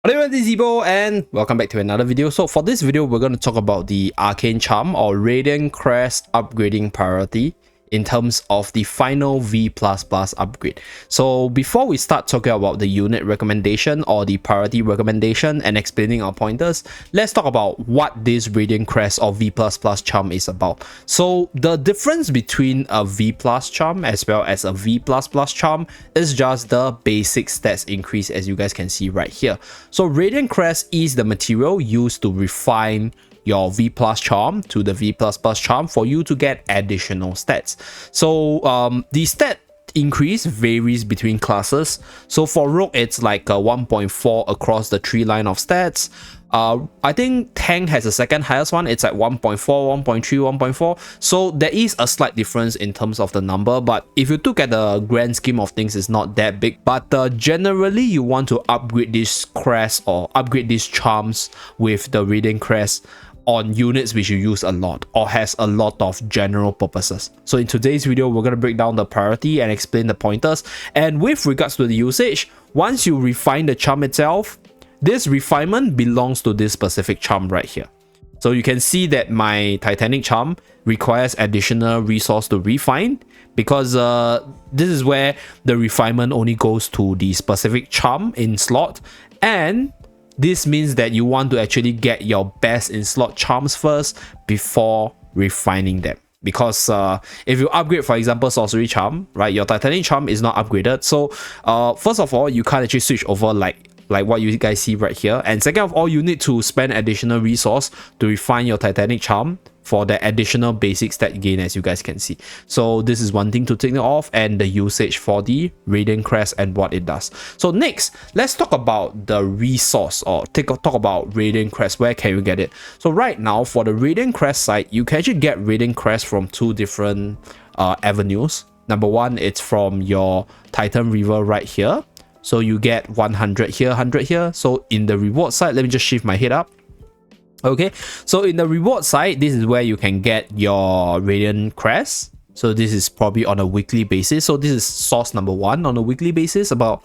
Hello everyone, this is Zeeebo and welcome back to another video. So for this video, we're going to talk about the Arcane Charm or Radiant Crest upgrading priority in terms of the final V++ upgrade. So before we start talking about the unit recommendation or the priority recommendation and explaining our pointers, let's talk about what this Radiant Crest or V++ charm is about. So the difference between a V+ charm as well as a V++ charm is just the basic stats increase, as you guys can see right here. So Radiant Crest is the material used to refine your V+ charm to the V++ charm for you to get additional stats. So the stat increase varies between classes. So for Rogue, it's like 1.4 across the 3 line of stats. I think Tank has the second highest one. It's at 1.4, 1.3, 1.4. So there is a slight difference in terms of the number, but if you look at the grand scheme of things, it's not that big. But generally, you want to upgrade this crest or upgrade these charms with the Radiant Crest on units which you use a lot or has a lot of general purposes. So in today's video, we're going to break down the priority and explain the pointers. And with regards to the usage, once you refine the charm itself, this refinement belongs to this specific charm right here. So you can see that my Titanic charm requires additional resource to refine, because this is where the refinement only goes to the specific charm in slot, and this means that you want to actually get your best in slot charms first before refining them. Because if you upgrade, for example, sorcery charm, right, your Titanic charm is not upgraded. So first of all, you can't actually switch over like what you guys see right here. And second of all, you need to spend additional resource to refine your Titanic charm for the additional basic stat gain, as you guys can see. So this is one thing to take note of, and the usage for the Radiant Crest and what it does. So next, let's talk about the resource, or talk about Radiant Crest. Where can you get it? So right now, for the Radiant Crest side, you can actually get Radiant Crest from 2 different avenues. Number one, it's from your Titan River right here. So you get 100 here, 100 here. So in the reward side, let me just shift my head up. Okay, so in the reward side, this is where you can get your Radiant Crest. So this is probably on a weekly basis. So this is source number 1 on a weekly basis, about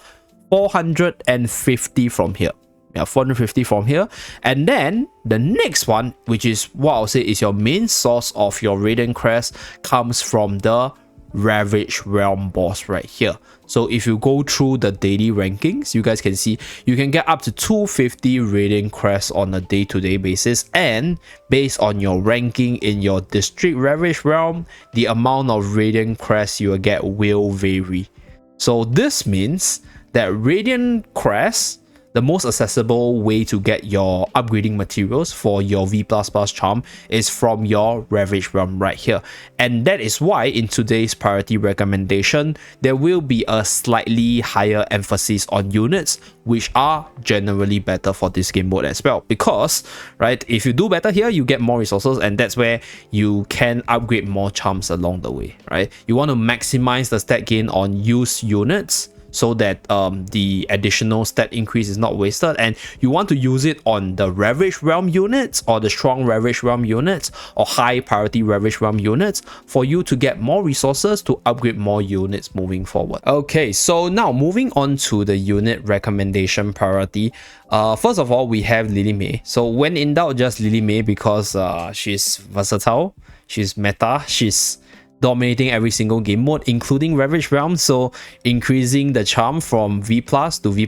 450 from here. Yeah, 450 from here. And then the next one, which is what I'll say is your main source of your Radiant Crest, comes from the Ravage Realm boss right here. So if you go through the daily rankings, you guys can see you can get up to 250 Radiant Crests on a day-to-day basis, and based on your ranking in your district Ravage Realm, the amount of Radiant Crests you will get will vary. So this means that Radiant Crest, the most accessible way to get your upgrading materials for your V++ charm, is from your Ravage Realm right here. And that is why in today's priority recommendation, there will be a slightly higher emphasis on units which are generally better for this game mode as well. Because, right, if you do better here, you get more resources, and that's where you can upgrade more charms along the way, right? You want to maximize the stat gain on used units, so that the additional stat increase is not wasted, and you want to use it on the Ravage Realm units or the strong Ravage Realm units or high priority Ravage Realm units for you to get more resources to upgrade more units moving forward. Okay, so now moving on to the unit recommendation priority. First of all, we have Lily May. So when in doubt, just Lily May, because she's versatile, she's meta, she's dominating every single game mode, including Ravage Realm. So increasing the charm from V+ to V++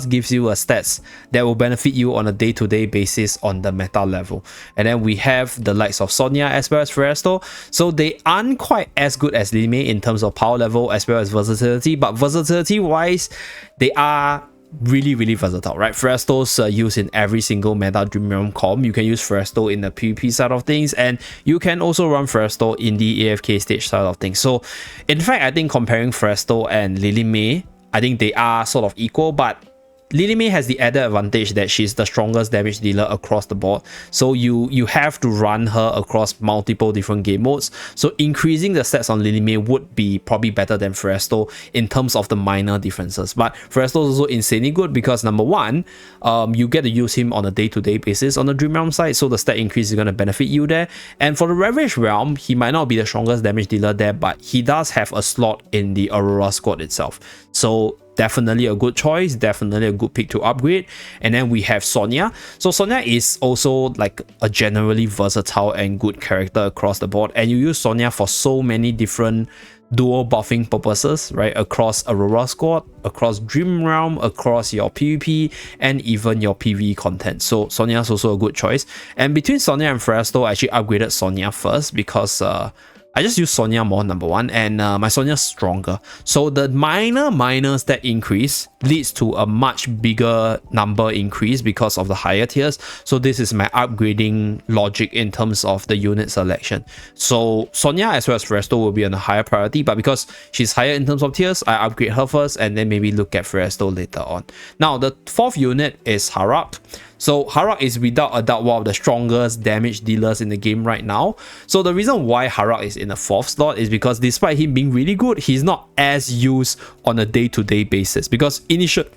gives you a stats that will benefit you on a day-to-day basis on the meta level. And then we have the likes of Sonya as well as Feresto. So they aren't quite as good as Lily May in terms of power level as well as versatility, but versatility wise, they are really versatile, right? Feresto's used in every single meta Dream Realm comp. You can use Feresto in the PvP side of things, and you can also run Feresto in the AFK stage side of things. So in fact, I think comparing Feresto and Lily May, I think they are sort of equal, but Lily May has the added advantage that she's the strongest damage dealer across the board. So you have to run her across multiple different game modes. So increasing the stats on Lily May would be probably better than Feresto in terms of the minor differences. But Feresto is also insanely good because number one, you get to use him on a day-to-day basis on the Dream Realm side. So the stat increase is going to benefit you there. And for the Ravage Realm, he might not be the strongest damage dealer there, but he does have a slot in the Aurora squad itself. So definitely a good choice, definitely a good pick to upgrade. And then we have Sonya. So Sonya is also like a generally versatile and good character across the board, and you use Sonya for so many different dual buffing purposes, right? Across Aurora Squad, across Dream Realm, across your PvP, and even your PvE content. So Sonya is also a good choice. And between Sonya and Fresto, I actually upgraded Sonya first because I just use Sonya more, number one, and my Sonya is stronger. So the minor stat increase leads to a much bigger number increase because of the higher tiers. So this is my upgrading logic in terms of the unit selection. So Sonya as well as Fresto will be on a higher priority, but because she's higher in terms of tiers, I upgrade her first and then maybe look at Fresto later on. Now the fourth unit is Harak. So Harak is without a doubt one of the strongest damage dealers in the game right now. So the reason why Harak is in the 4th slot is because despite him being really good, he's not as used on a day-to-day basis. Because initially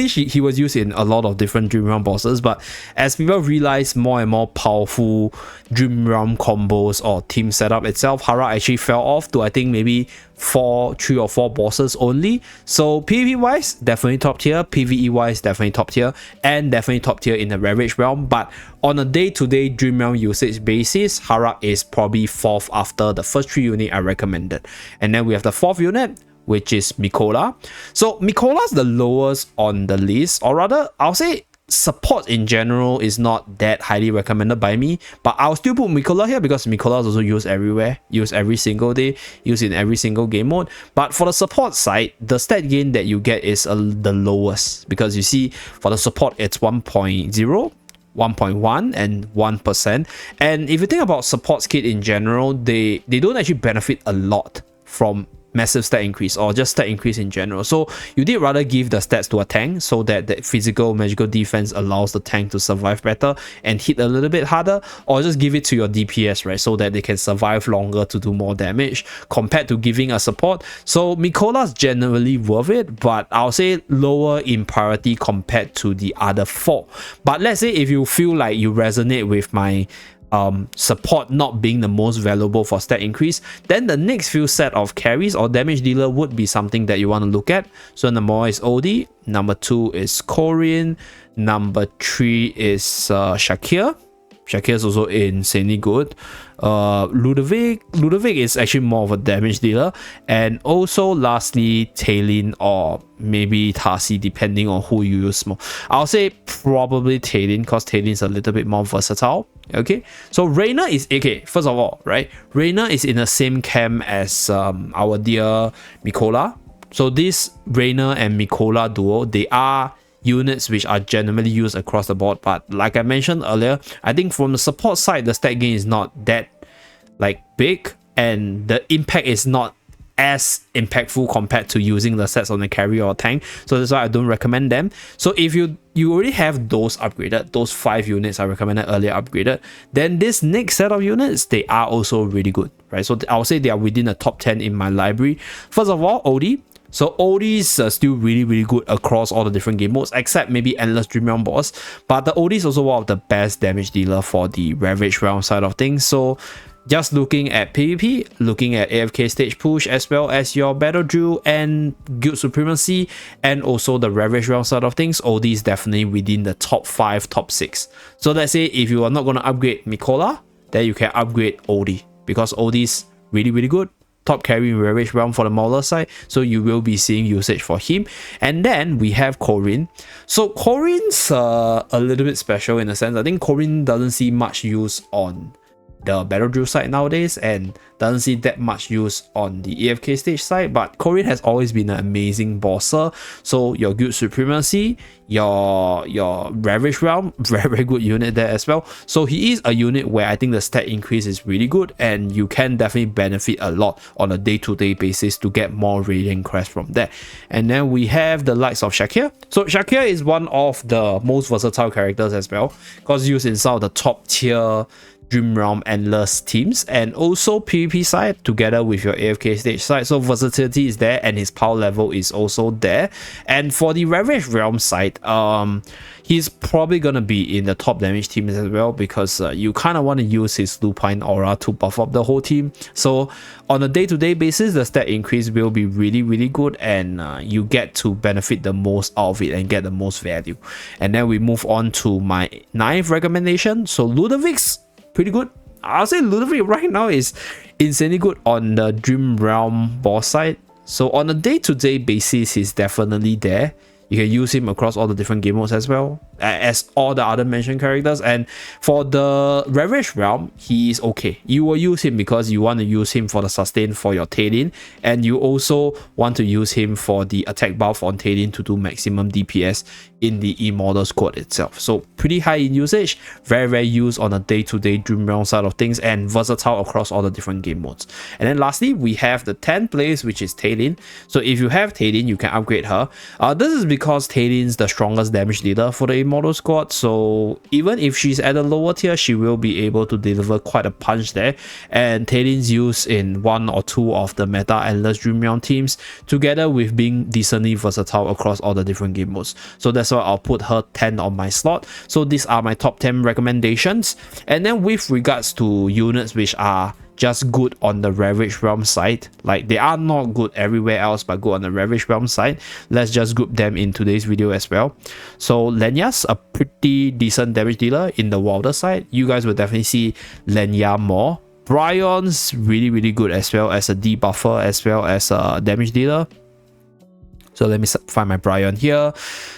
he was used in a lot of different Dream Realm bosses, but as people realize more and more powerful Dream Realm combos or team setup itself, Harak actually fell off to I think maybe 3 or 4 bosses only. So PvP wise, definitely top tier, PvE wise, definitely top tier, and definitely top tier in the Ravage realm. But on a day-to-day Dream Realm usage basis, Harak is probably 4th after the first 3 units I recommended. And then we have the 4th unit, which is Mikola. So Mikola's the lowest on the list, or rather I'll say support in general is not that highly recommended by me, but I'll still put Mikola here because Mikola is also used everywhere, used every single day, used in every single game mode. But for the support side, the stat gain that you get is the lowest, because you see for the support it's 1.0, 1.1 and 1%. And if you think about support kit in general, they don't actually benefit a lot from massive stat increase or just stat increase in general. So you did rather give the stats to a tank so that the physical magical defense allows the tank to survive better and hit a little bit harder, or just give it to your DPS, right, so that they can survive longer to do more damage compared to giving a support. So Mikola's generally worth it, but I'll say lower in priority compared to the other 4. But let's say if you feel like you resonate with my support not being the most valuable for stat increase, then the next few set of carries or damage dealer would be something that you want to look at. So number 1 is Odie, number 2 is Korin, number 3 is Shakir. Shakir is also insanely good. Ludovic is actually more of a damage dealer, and also lastly Talin or maybe Tasi, depending on who you use more. I'll say probably Talin because Talin is a little bit more versatile. Okay, so Reyna is okay. First of all, right, Reyna is in the same camp as our dear Mikola. So this Reyna and Mikola duo, they are units which are generally used across the board, but like I mentioned earlier, I think from the support side, the stat gain is not that like big, and the impact is not as impactful compared to using the sets on the carry or tank. So that's why I don't recommend them. So if you already have those upgraded, those 5 units I recommended earlier upgraded, then this next set of units, they are also really good, right? So I'll say they are within the top 10 in my library. First of all, Odie. So Odie is still really good across all the different game modes, except maybe Endless Dream Realm boss. But the Odie is also one of the best damage dealer for the Ravage realm side of things. So just looking at PvP, looking at AFK stage push, as well as your battle drill and guild supremacy, and also the Ravage realm side of things, Odie is definitely within the top 5, top 6. So let's say if you are not going to upgrade Mikola, then you can upgrade Odie, because Odie is really good. Top carry in Ravage realm for the Mauler side, so you will be seeing usage for him. And then we have Korin. So Korin's a little bit special in a sense. I think Korin doesn't see much use on the battle drill side nowadays, and doesn't see that much use on the AFK stage side, but Korin has always been an amazing bosser. So your guild supremacy, your Ravage realm, very good unit there as well. So he is a unit where I think the stat increase is really good, and you can definitely benefit a lot on a day-to-day basis to get more Radiant Crests from there. And then we have the likes of Shakir. So Shakir is one of the most versatile characters as well, because used in some of the top tier Dream Realm Endless teams, and also PvP side together with your AFK stage side. So versatility is there, and his power level is also there. And for the Ravage Realm side, he's probably gonna be in the top damage teams as well, because you kind of want to use his Lupine Aura to buff up the whole team. So on a day-to-day basis, the stat increase will be really good, and you get to benefit the most out of it and get the most value. And then we move on to my 9th recommendation. So Ludovic's pretty good. I'll say Ludovic right now is insanely good on the Dream Realm boss side. So on a day-to-day basis, he's definitely there. You can use him across all the different game modes as well as all the other mentioned characters. And for the Ravage Realm, he is okay. You will use him because you want to use him for the sustain for your Talon, and you also want to use him for the attack buff on Talon to do maximum DPS in the Immortal squad itself. So pretty high in usage, very used on a day-to-day Dream Realm side of things, and versatile across all the different game modes. And then lastly, we have the 10th place, which is Talon. So if you have Talon, you can upgrade her. This is because Talon's the strongest damage dealer for the Immortal squad, so even if she's at a lower tier, she will be able to deliver quite a punch there. And Talon's used in 1 or 2 of the meta Endless Dream Realm teams, together with being decently versatile across all the different game modes. So that's why I'll put her 10 on my slot. So these are my top 10 recommendations. And then with regards to units which are just good on the Ravage Realm side, like they are not good everywhere else but good on the Ravage Realm side, let's just group them in today's video as well. So Lenya's a pretty decent damage dealer in the Wilder side. You guys will definitely see Lenya more. Bryon's really good as well as a debuffer as well as a damage dealer. So let me find my Bryon here.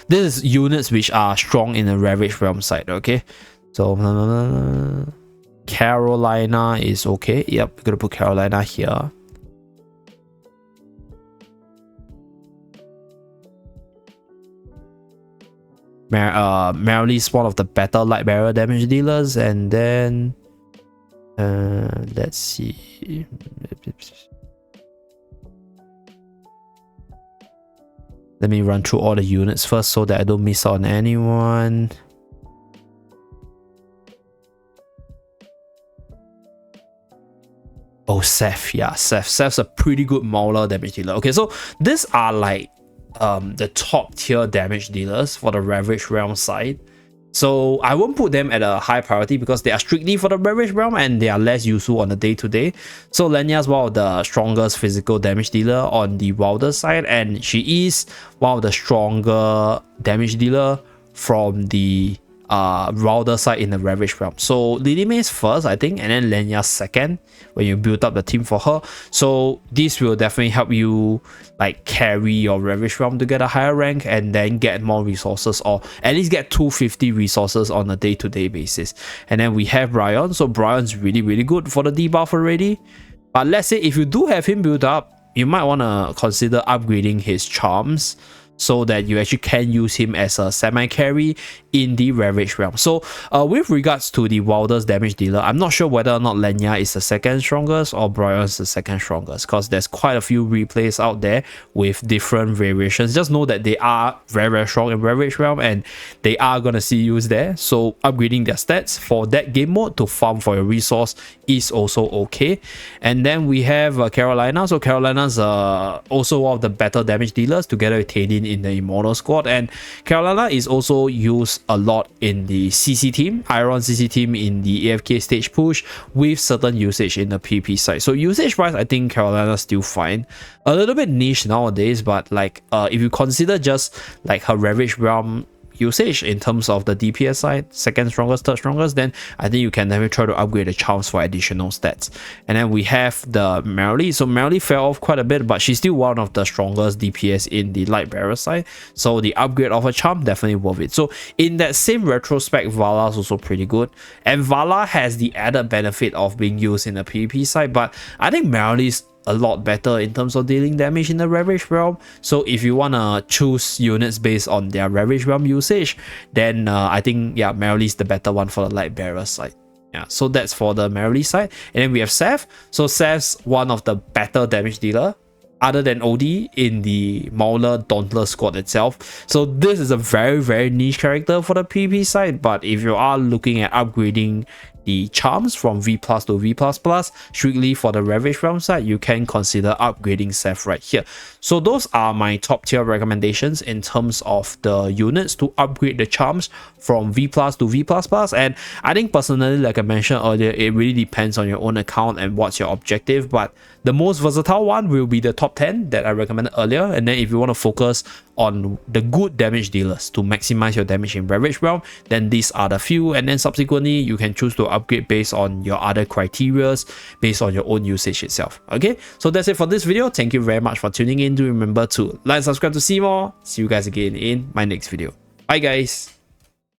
This is units which are strong in the Ravage Realm side, okay? So Carolina is okay. Yep, we're gonna put Carolina here. Marilee's one of the better light barrier damage dealers. And then let's see. Let me run through all the units first so that I don't miss out on anyone. Oh, Seth. Yeah, Seth's a pretty good Mauler damage dealer. Okay, so these are like the top tier damage dealers for the Ravage Realm side. So I won't put them at a high priority because they are strictly for the Ravage Realm and they are less useful on the day-to-day. So Lenya is one of the strongest physical damage dealer on the Wilder side, and she is one of the stronger damage dealer from the Wilder side in the Ravage Realm. So Lily May's first, I think, and then Lenya's second when you build up the team for her. So this will definitely help you like carry your Ravage Realm to get a higher rank and then get more resources, or at least get 250 resources on a day-to-day basis. And then we have Bryon. So Bryon's really good for the debuff already. But let's say if you do have him built up, you might want to consider upgrading his charms, so that you actually can use him as a semi-carry in the Ravage Realm. So with regards to the Wilder's damage dealer, I'm not sure whether or not Lenya is the second strongest or Bryon's the second strongest, because there's quite a few replays out there with different variations. Just know that they are very strong in Ravage Realm and they are going to see use there. So upgrading their stats for that game mode to farm for your resource is also okay. And then we have Carolina. So Carolina's also one of the better damage dealers together with Talon in the Immortal squad, and Carolina is also used a lot in the CC team, Iron CC team in the AFK stage push, with certain usage in the PP side. So usage wise, I think Carolina's still fine. A little bit niche nowadays, but like if you consider just like her Ravage Realm usage in terms of the DPS side, second strongest, third strongest, then I think you can definitely try to upgrade the charms for additional stats. And then we have the Marilee. So Marilee fell off quite a bit, but she's still one of the strongest DPS in the light barrier side, so the upgrade of a charm definitely worth it. So in that same retrospect, Vala's also pretty good, and Vala has the added benefit of being used in the PvP side, but I think Marilee's a lot better in terms of dealing damage in the Ravage Realm. So if you want to choose units based on their Ravage Realm usage, then I think, yeah, Marilee's the better one for the light bearer side. Yeah, so that's for the Marilee side. And then we have Seth. So Seth's one of the better damage dealer other than OD in the Mauler Dauntless squad itself. So this is a very niche character for the PvP side, but if you are looking at upgrading the charms from V+ to V++. Strictly for the Ravage Realm side, you can consider upgrading Seth right here. So those are my top tier recommendations in terms of the units to upgrade the charms from V+ to V++. And I think personally, like I mentioned earlier, it really depends on your own account and what's your objective, but the most versatile one will be the top 10 that I recommended earlier. And then if you want to focus on the good damage dealers to maximize your damage in Ravage Realm, then these are the few, and then subsequently you can choose to upgrade based on your other criterias, based on your own usage itself. Okay, so that's it for this video. Thank you very much for tuning in. Do remember to like and subscribe to see more. See you guys again in my next video. Bye guys.